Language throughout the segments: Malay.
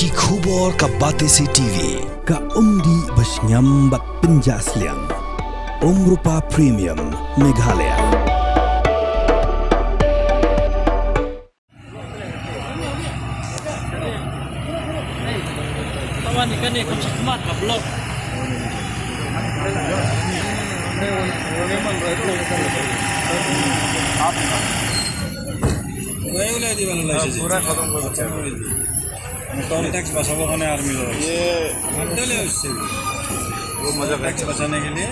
Ki khubor ka Batesi TV. Ka umdi basnyambak penjaslian. Rupa Premium Meghalaya. Kawan ikan ni kau cemat ke blok. पूरा खत्म कर दिया कॉन्टेक्ट बचाने को ने आर्मी लोग ये मंडल है उससे वो मजा टैक्स बचाने के लिए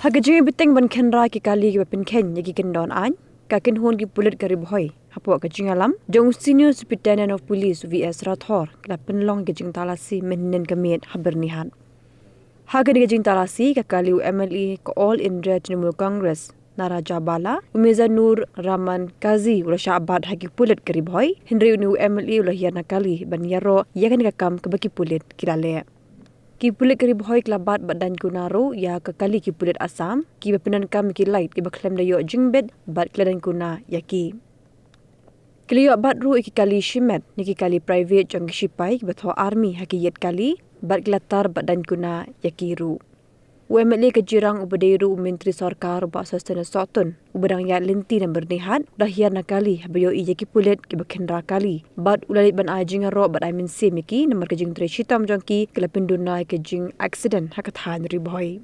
Hagajing biteng ban khenra ki kali ki pin khen yagi kendon an ka kin hon ki pulit karib hoy hapo kajing alam jong senior superintendent of police VS Rathor la pin long kajing talasi menen kamet habernihan Hagan kajing talasi ka kali MLA ko All India Trinamool Congress Naraja Bala Umeza Nur Raman Kazi urasha abad hagi pulit karib hoy Henry nu MLA ulahiana kali ban yaro yagan ka kam ka baki pulit kilale Ki pulit karib hoy klabat badan kunaro ya kakali ki pulit Assam ki bapinan kam ki light ki baklem dayo jingbed bat kladan kuna yaki Kiliyo bat ru iki kali shimet niki kali private jong shipai ki batho army hakiyet kali bat klatar badan kuna yaki ru UMLA kejirang ubadeiru menteri sarkar ba sastana sotun ubadang ya lenti dan bernihat dahia nakali bayo ije ki pulit ki bakhendra kali bat ulalit ban ajing ro bat I mean semiki nomor kejing tre shitam jongki kelapinduna kejing accident hakathan riboy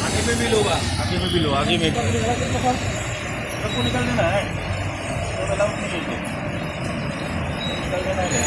आगे में भी लो सबको निकल देना है तो अलाउड नहीं है निकल देना है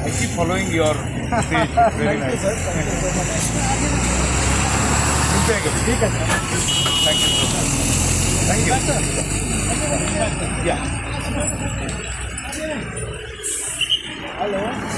I keep following your page. Very nice. Thank you so much. Thank you. Yeah. Hello.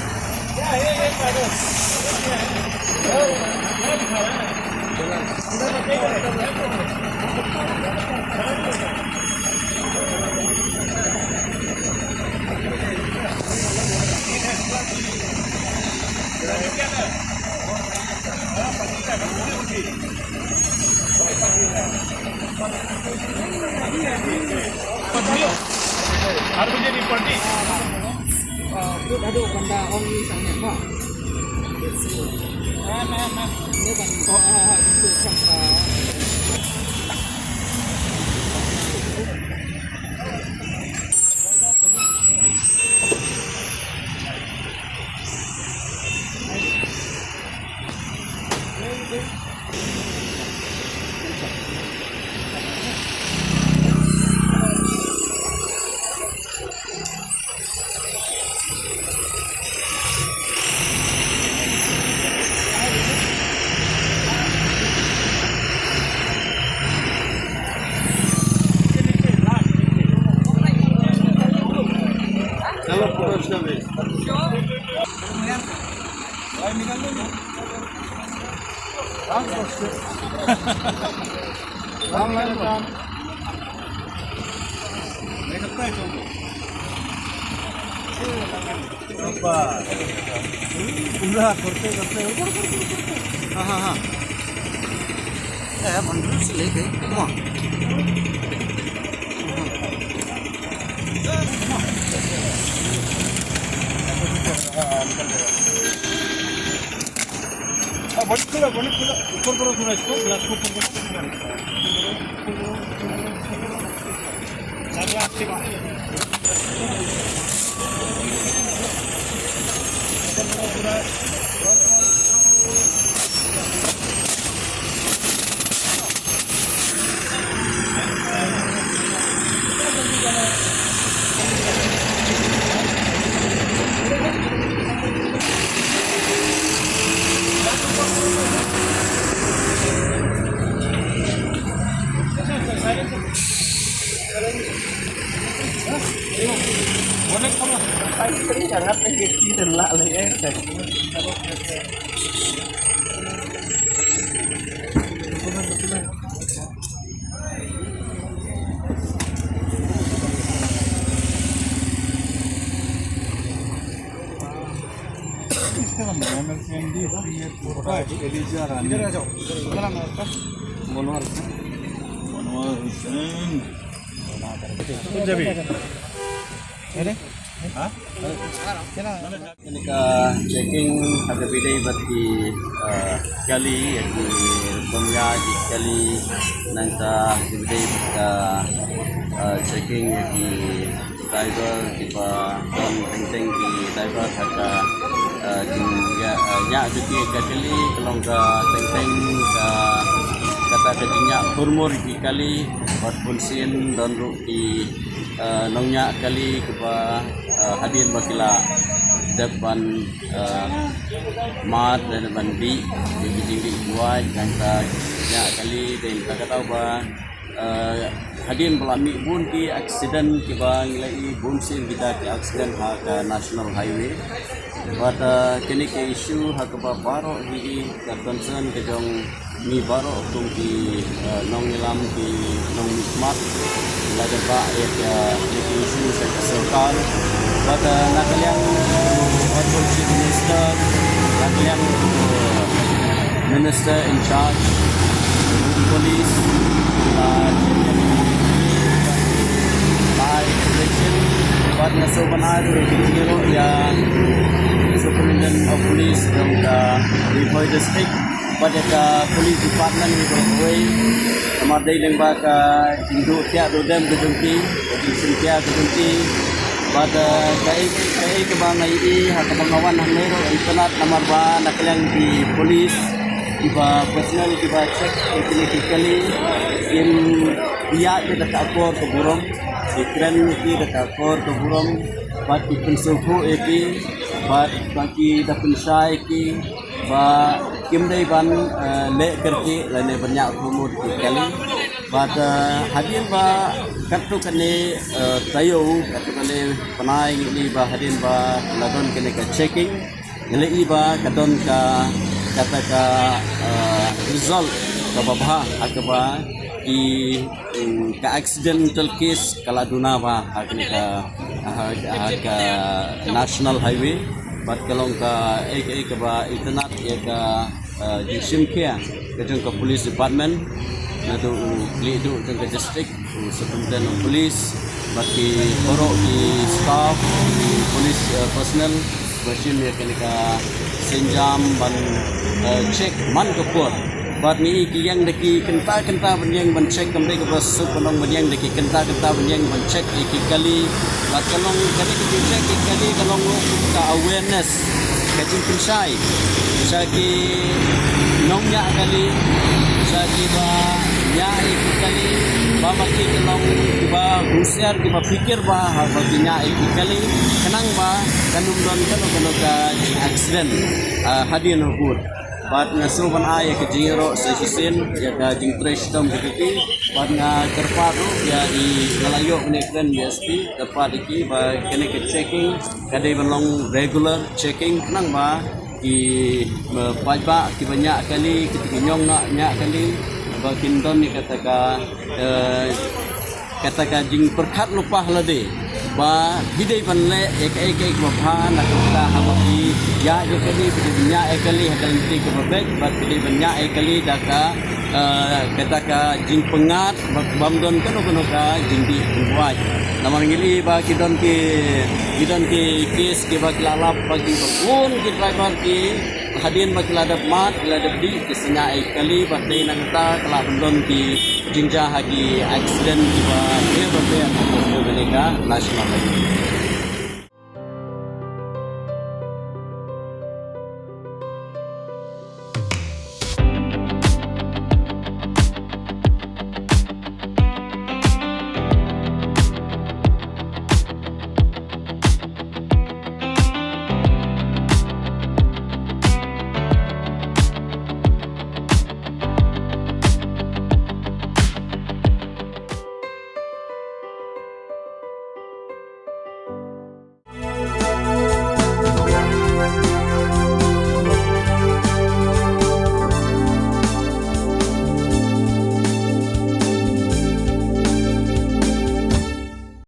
पूरा करते करते हाँ हाँ मंदिर से लेके बड़ी खुला ऊपर करो थोड़ा इसको ग्लास को ऊपर Jangan pergi telak lagi. इधर आ जाओ मनोहर Hussain Ketika checking ada beda berarti kali yaitu pemia di kali nanti beda kita checking di driver tiba dan penting di driver ada nya jadi kali kalau ke penting ke kata ketinya hormor di kali buat bensin dan di nongnya kali kepa hadirin bakila depan mat dan depan di tinggi buat jangka nya kali dan tak tahu bah hadirin pelami pun ki aksiden kiba nilai bensin kita ki aksiden ke national highway but kini ke isu hak baro di concern ke jong ni baro tung ki nong nilam ki nong smart lada ba ya isu serkal but nakaliang policy minister nakaliang minister in charge police by election but naso banar hero ya superintendent of police from the Ripoy district pada ke police department di Ripoy amadai lembah ke induk tiap dodam kejumpi sintia kejumpi pada kai ke bangai ini hak pengawan hamero internet nomor ba naklang di police tiba personal tiba check technically in dia dekat akor ke burung ikran ki dekat akor ke burung bat ipensuhu eki bat bagi dapat syai ki ba kim dai ban le kerki lane banyak umur kali bat hadin ba katu kane tayo katu kane panai ni ba hadin ba ladon kene ka checking ngelai ba kadon ka kata ka result ka babha akaba di ka accidental case kala duna ba hakni ka national highway bat kalong ka ek ba internet ya ka jisim kia kejong ka police department na tu lidu jong ka district superintendent of police baki borok di staff police personnel machine ya ka senjam ban check man kapur bat ni yang deki kenta benyang ban check kembali ke bas penong benyang deki kenta benyang ban check iki kali bat kalong kali ke check iki kali kalong ka awareness kajing pensai saki nongnya kali saki ba ya iki kali ba maki kalong ba husiar ki ba pikir ba baginya iki kali kenang ba kanum don kano ka accident hadian hukur bat nga suban ay ke jingro sa sisin ya ka jing trash tom dikiti bat nga kerparo ya di ngalayo ni kan BSP dapat iki ba kene ke checking kadai belong regular checking nang ba ki pajba ki banyak kali ketika nyong nak nyak kali ba kindon ni kata ka jing perkat lupah lade ba bidai panle ek bapha na kita hamaki ya je kali bidnya ekali hadal ti ke babek bat bidai banya ekali daka kata ka jing pengat bamdon kono ka jing di buat namang ngili ba kidon ki kes ke ba lalap bagi pun ki driver ki hadin ba ladap mat ladap di kesenya ekali batai nang ta kala bamdon ki jingja hagi accident ki ba dia ba mereka nasional lagi